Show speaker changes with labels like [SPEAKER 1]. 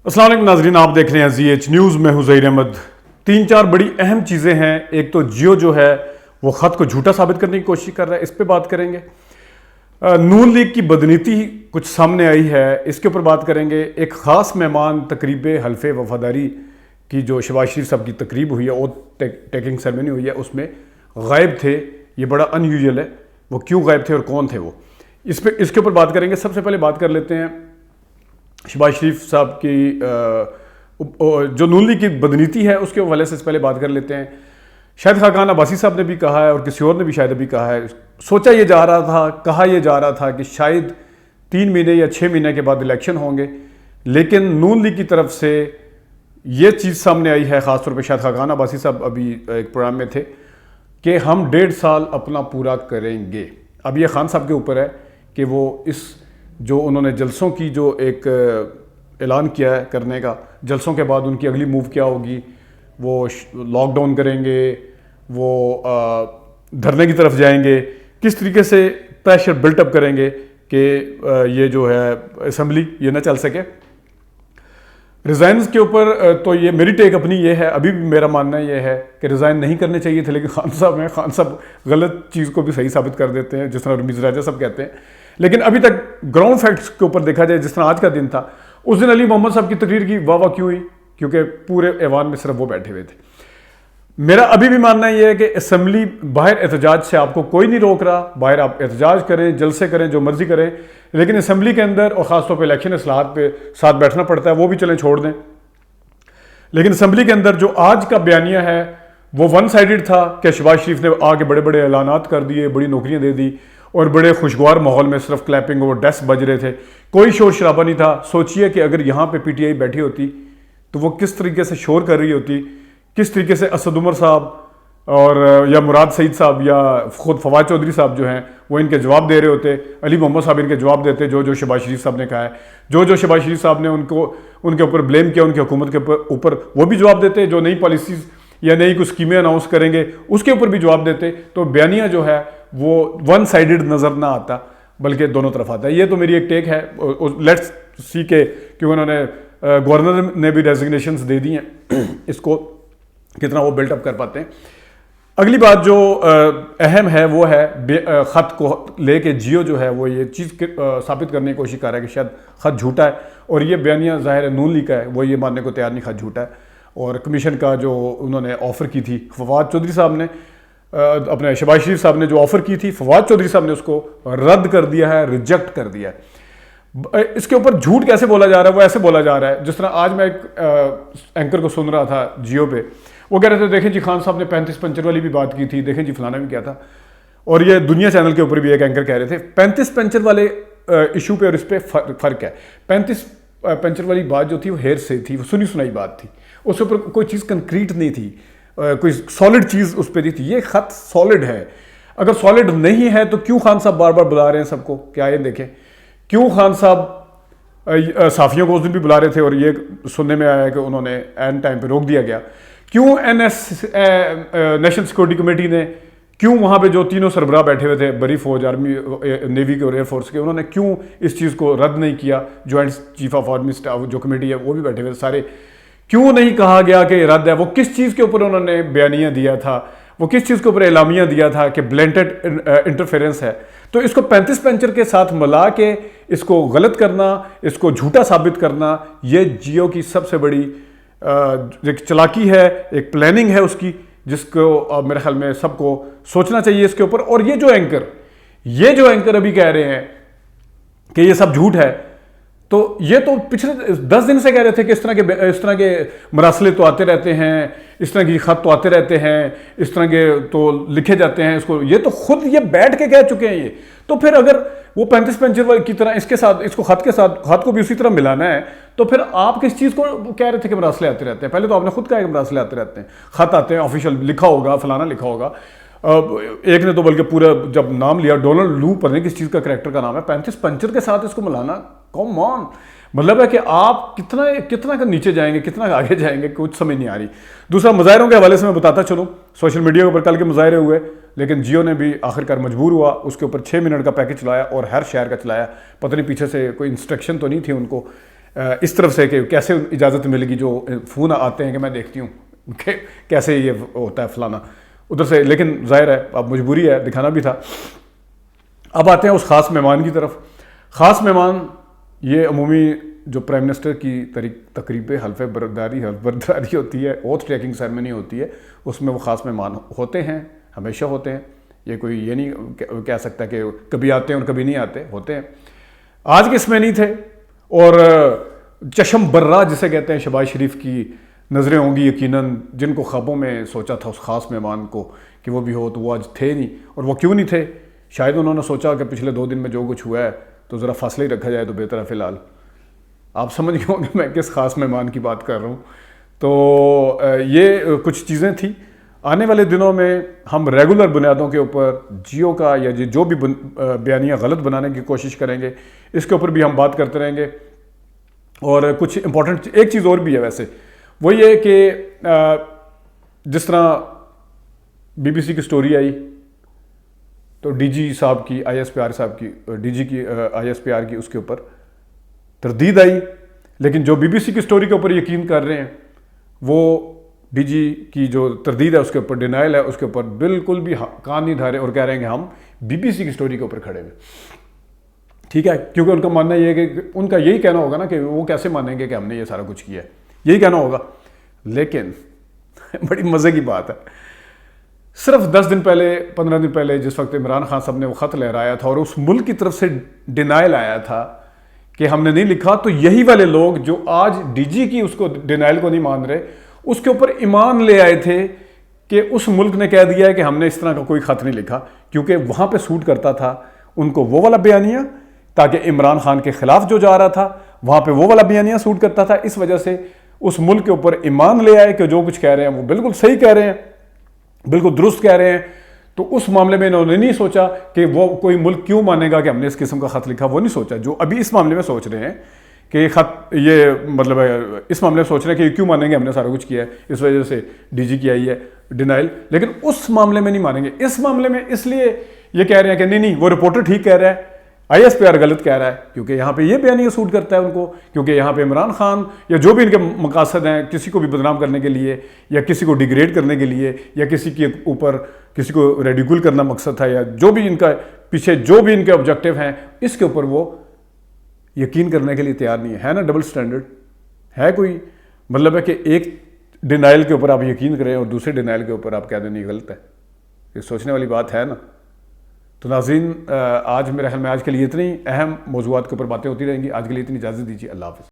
[SPEAKER 1] السلام علیکم ناظرین، آپ دیکھ رہے ہیں زی ایچ نیوز. میں ہوں ظہیر احمد. 3-4 بڑی اہم چیزیں ہیں. ایک تو جیو جو ہے وہ خط کو جھوٹا ثابت کرنے کی کوشش کر رہا ہے، اس پہ بات کریں گے. نون لیگ کی بدنیتی کچھ سامنے آئی ہے، اس کے اوپر بات کریں گے. ایک خاص مہمان تقریب حلف وفاداری کی جو شہباز شریف صاحب کی تقریب ہوئی ہے، اوتھ ٹیکنگ سیرمنی ہوئی ہے، اس میں غائب تھے. یہ بڑا ان یوزول ہے. وہ کیوں غائب تھے اور کون تھے وہ، اس کے اوپر بات کریں گے. سب سے پہلے بات کر لیتے ہیں شہباز شریف صاحب کی جو نون لیگ کی بدنیتی ہے، اس کے حوالے سے پہلے بات کر لیتے ہیں. شاید خاقان عباسی صاحب نے بھی کہا ہے اور کسی اور نے بھی شاید ابھی کہا ہے، سوچا یہ جا رہا تھا، کہا یہ جا رہا تھا کہ شاید 3 مہینے یا 6 مہینے کے بعد الیکشن ہوں گے. لیکن نون لیگ کی طرف سے یہ چیز سامنے آئی ہے، خاص طور پہ شاید خاقان عباسی صاحب ابھی ایک پروگرام میں تھے، کہ ہم 1.5 سال اپنا پورا کریں گے. اب یہ خان صاحب کے اوپر ہے کہ وہ اس جو انہوں نے جلسوں کی جو ایک اعلان کیا ہے کرنے کا، جلسوں کے بعد ان کی اگلی موو کیا ہوگی. وہ لاک ڈاؤن کریں گے، وہ دھرنے کی طرف جائیں گے، کس طریقے سے پریشر بلٹ اپ کریں گے کہ یہ جو ہے اسمبلی یہ نہ چل سکے. ریزائنز کے اوپر تو یہ میری ٹیک اپنی یہ ہے، ابھی بھی میرا ماننا یہ ہے کہ ریزائن نہیں کرنے چاہیے تھے، لیکن خان صاحب غلط چیز کو بھی صحیح ثابت کر دیتے ہیں، جس طرح رمیز راجہ صاحب کہتے ہیں. لیکن ابھی تک گراؤنڈ فیکٹس کے اوپر دیکھا جائے، جس طرح آج کا دن تھا، اس دن علی محمد صاحب کی تقریر کی واہ کیوں ہوئی؟ کیونکہ پورے ایوان میں صرف وہ بیٹھے ہوئے تھے. میرا ابھی بھی ماننا یہ ہے کہ اسمبلی باہر احتجاج سے آپ کو کوئی نہیں روک رہا، باہر آپ احتجاج کریں، جلسے کریں، جو مرضی کریں، لیکن اسمبلی کے اندر اور خاص طور پہ الیکشن اصلاحات پہ ساتھ بیٹھنا پڑتا ہے، وہ بھی چلیں چھوڑ دیں. لیکن اسمبلی کے اندر جو آج کا بیانیہ ہے وہ ون سائیڈڈ تھا کہ شہباز شریف نے آگے بڑے بڑے اعلانات کر دیے، بڑی نوکریاں دے دی، اور بڑے خوشگوار ماحول میں صرف کلیپنگ اور ڈیسک بج رہے تھے، کوئی شور شرابہ نہیں تھا. سوچئے کہ اگر یہاں پہ پی ٹی آئی بیٹھی ہوتی تو وہ کس طریقے سے شور کر رہی ہوتی، کس طریقے سے اسد عمر صاحب اور یا مراد سعید صاحب یا خود فواد چودھری صاحب جو ہیں وہ ان کے جواب دے رہے ہوتے، علی محمد صاحب ان کے جواب دیتے، جو شہباز شریف صاحب نے کہا ہے، جو شہباز شریف صاحب نے ان کے اوپر بلیم کیا، ان کی حکومت کے اوپر وہ بھی جواب دیتے، جو نئی پالیسیز یا نئی کچھ اسکیمیں اناؤنس کریں گے اس کے اوپر بھی جواب دیتے. تو بیانیہ جو ہے وہ ون سائیڈڈ نظر نہ آتا، بلکہ دونوں طرف آتا ہے. یہ تو میری ایک ٹیک ہے. لیٹس سی کہ کیونکہ انہوں نے گورنر نے بھی ریزگنیشنز دے دی ہیں، اس کو کتنا وہ بلٹ اپ کر پاتے ہیں. اگلی بات جو اہم ہے وہ ہے خط کو لے کے جیو جو ہے وہ یہ چیز ثابت کرنے کی کوشش کر رہا ہے کہ شاید خط جھوٹا ہے، اور یہ بیانیہ ظاہر ہے نون لیگ کا ہے، وہ یہ ماننے کو تیار نہیں خط جھوٹا ہے. اور کمیشن کا جو انہوں نے آفر کی تھی فواد چودھری صاحب نے، اپنے شہباز شریف صاحب نے جو آفر کی تھی، فواد چودھری صاحب نے اس کو رد کر دیا ہے، ریجیکٹ کر دیا ہے. اس کے اوپر جھوٹ کیسے بولا جا رہا ہے؟ وہ ایسے بولا جا رہا ہے جس طرح آج میں ایک اینکر کو سن رہا تھا جیو پہ، وہ کہہ رہے تھے دیکھیں جی خان صاحب نے 35 پنچر والی بھی بات کی تھی، دیکھیں جی فلانا بھی کیا تھا. اور یہ دنیا چینل کے اوپر بھی ایک اینکر کہہ رہے تھے 35 پنچر والے ایشو پہ اور اس پہ فرق ہے. 35 پنچر والی بات جو تھی وہ ہیر سے تھی، وہ سنی سنائی بات تھی، اس کے اوپر کوئی چیز کنکریٹ نہیں تھی، کوئی سالڈ چیز اس پہ نہیں تھی. یہ خط سالڈ ہے. اگر سالڈ نہیں ہے تو کیوں خان صاحب بار بار بلا رہے ہیں سب کو؟ کیا یہ دیکھیں کیوں خان صاحب صحافیوں کو اس دن بھی بلا رہے تھے، اور یہ سننے میں آیا کہ انہوں نے این ٹائم پہ روک دیا گیا. کیوں نیشنل سیکورٹی کمیٹی نے، کیوں وہاں پہ جو تینوں سربراہ بیٹھے ہوئے تھے، بری فوج، آرمی، نیوی کے اور ایئر فورس کے، انہوں نے کیوں اس چیز کو رد نہیں کیا؟ Joint chief of army staff جو کمیٹی ہے وہ بھی بیٹھے ہوئے سارے، کیوں نہیں کہا گیا کہ رد ہے؟ وہ کس چیز کے اوپر انہوں نے بیانیہ دیا تھا، وہ کس چیز کے اوپر اعلامیہ دیا تھا کہ بلینٹڈ انٹرفیرنس ہے؟ تو اس کو 35 پنچر کے ساتھ ملا کے اس کو غلط کرنا، اس کو جھوٹا ثابت کرنا، یہ جیو کی سب سے بڑی ایک چلاکی ہے، ایک پلاننگ ہے اس کی، جس کو میرے خیال میں سب کو سوچنا چاہیے اس کے اوپر. اور یہ جو اینکر ابھی کہہ رہے ہیں کہ یہ سب جھوٹ ہے، تو یہ تو پچھلے 10 دن سے کہہ رہے تھے کہ اس طرح کے مراسلے تو آتے رہتے ہیں، اس طرح کی خط تو آتے رہتے ہیں، اس طرح کے تو لکھے جاتے ہیں. اس کو یہ تو خود یہ بیٹھ کے کہہ چکے ہیں. یہ تو پھر اگر وہ 35 پنچر کی طرح اس کے ساتھ، اس کو خط کے ساتھ، خط کو بھی اسی طرح ملانا ہے، تو پھر آپ کس چیز کو کہہ رہے تھے کہ مراسلے آتے رہتے ہیں؟ پہلے تو آپ نے خود کہا کہ مراسلے آتے رہتے ہیں، خط آتے ہیں، آفیشیل لکھا ہوگا، فلانا لکھا ہوگا. ایک نے تو بلکہ پورا جب نام لیا ڈونلڈ لو، پتہ نہیں کس چیز کا کریکٹر کا نام ہے، 35 پنچر کے ساتھ اس کو ملانا، کم آن. مطلب ہے کہ آپ کتنا نیچے جائیں گے، کتنا آگے جائیں گے، کچھ سمجھ نہیں آ رہی. دوسرا مظاہروں کے حوالے سے میں بتاتا چلوں، سوشل میڈیا کے اوپر کل کے مظاہرے ہوئے، لیکن جیو نے بھی آخرکار مجبور ہوا، اس کے اوپر 6 منٹ کا پیکج چلایا اور ہر شہر کا چلایا. پتہ نہیں پیچھے سے کوئی انسٹرکشن تو نہیں تھی ان کو. اس طرف سے کہ کیسے اجازت ملے گی، جو فون آتے ہیں کہ میں دیکھتی ہوں کہ کیسے یہ ہوتا ہے فلانا ادھر سے، لیکن ظاہر ہے اب مجبوری ہے، دکھانا بھی تھا۔ اب آتے ہیں اس خاص مہمان کی طرف۔ خاص مہمان یہ عمومی جو پرائم منسٹر کی تقریب حلف برداری ہوتی ہے، اوتھ ٹیکنگ سیرمنی ہوتی ہے، اس میں وہ خاص مہمان ہوتے ہیں، ہمیشہ ہوتے ہیں۔ یہ کوئی یہ نہیں کہہ سکتا کہ کبھی آتے ہیں اور کبھی نہیں آتے، ہوتے ہیں۔ آج کے اس میں نہیں تھے، اور چشم برہ جسے کہتے ہیں شہباز شریف کی نظریں ہوں گی یقیناً، جن کو خوابوں میں سوچا تھا اس خاص مہمان کو کہ وہ بھی ہو، تو وہ آج تھے نہیں۔ اور وہ کیوں نہیں تھے؟ شاید انہوں نے سوچا کہ پچھلے 2 دن میں جو کچھ ہوا ہے تو ذرا فاصلہ ہی رکھا جائے تو بہتر ہے فی الحال۔ آپ سمجھ گئے ہوں گے میں کس خاص مہمان کی بات کر رہا ہوں۔ تو یہ کچھ چیزیں تھیں۔ آنے والے دنوں میں ہم ریگولر بنیادوں کے اوپر جیو کا یا جو بھی بیانیہ غلط بنانے کی کوشش کریں گے، اس کے اوپر بھی ہم بات کرتے رہیں گے۔ اور کچھ امپورٹنٹ ایک چیز اور بھی ہے ویسے، وہ یہ کہ جس طرح بی بی سی کی سٹوری آئی تو ڈی جی صاحب کی آئی ایس پی آر صاحب کی ڈی جی کی آئی ایس پی آر کی اس کے اوپر تردید آئی، لیکن جو بی بی سی کی سٹوری کے اوپر یقین کر رہے ہیں وہ ڈی جی کی جو تردید ہے اس کے اوپر ڈینائل ہے، اس کے اوپر بالکل بھی کان نہیں دھارے اور کہہ رہے ہیں کہ ہم بی بی سی کی سٹوری کے اوپر کھڑے ہوئے۔ ٹھیک ہے، کیونکہ ان کا ماننا یہ ہے کہ ان کا یہی کہنا ہوگا نا کہ وہ کیسے مانیں گے کہ ہم نے یہ سارا کچھ کیا ہے، یہی کہنا ہوگا۔ لیکن بڑی مزے کی بات ہے، صرف 10 دن پہلے 15 دن پہلے جس وقت عمران خان صاحب نے وہ خط لہرایا تھا اور اس ملک کی طرف سے ڈینائل آیا تھا کہ ہم نے نہیں لکھا، تو یہی والے لوگ جو آج ڈی جی کی اس کو ڈینائل کو نہیں مان رہے، اس کے اوپر ایمان لے آئے تھے کہ اس ملک نے کہہ دیا ہے کہ ہم نے اس طرح کا کوئی خط نہیں لکھا، کیونکہ وہاں پہ سوٹ کرتا تھا ان کو وہ والا بیانیہ، تاکہ عمران خان کے خلاف جو جا رہا تھا وہاں پہ وہ والا بیانیہ سوٹ کرتا تھا۔ اس وجہ سے اس ملک کے اوپر ایمان لے آئے کہ جو کچھ کہہ رہے ہیں وہ بالکل صحیح کہہ رہے ہیں، بالکل درست کہہ رہے ہیں۔ تو اس معاملے میں انہوں نے نہیں سوچا کہ وہ کوئی ملک کیوں مانے گا کہ ہم نے اس قسم کا خط لکھا، وہ نہیں سوچا۔ جو ابھی اس معاملے میں سوچ رہے ہیں کہ یہ خط، یہ مطلب اس معاملے میں سوچ رہے ہیں کہ یہ کیوں مانیں گے ہم نے سارا کچھ کیا ہے، اس وجہ سے ڈی جی کی آئی ہے ڈینائل، لیکن اس معاملے میں نہیں مانیں گے۔ اس معاملے میں اس لیے یہ کہہ رہے ہیں کہ نہیں وہ رپورٹر ٹھیک کہہ رہا ہے، آئی ایس پی آر غلط کہہ رہا ہے، کیونکہ یہاں پہ یہ بیانیہ سوٹ کرتا ہے ان کو، کیونکہ یہاں پہ عمران خان یا جو بھی ان کے مقاصد ہیں، کسی کو بھی بدنام کرنے کے لیے یا کسی کو ڈیگریڈ کرنے کے لیے یا کسی کے اوپر کسی کو ریڈیکول کرنا مقصد تھا، یا جو بھی ان کا پیچھے جو بھی ان کے آبجیکٹیو ہیں، اس کے اوپر وہ یقین کرنے کے لیے تیار نہیں ہے نا۔ ڈبل سٹینڈرڈ ہے کوئی مطلب ہے کہ ایک ڈینائل کے اوپر آپ یقین کریں اور دوسرے ڈینائل کے اوپر آپ کہہ دیں یہ غلط ہے، یہ سوچنے والی بات ہے نا۔ تو ناظرین، آج میرے خیال میں آج کے لیے اتنی اہم موضوعات کے اوپر باتیں ہوتی رہیں گی۔ آج کے لیے اتنی اجازت دیجیے، اللہ حافظ۔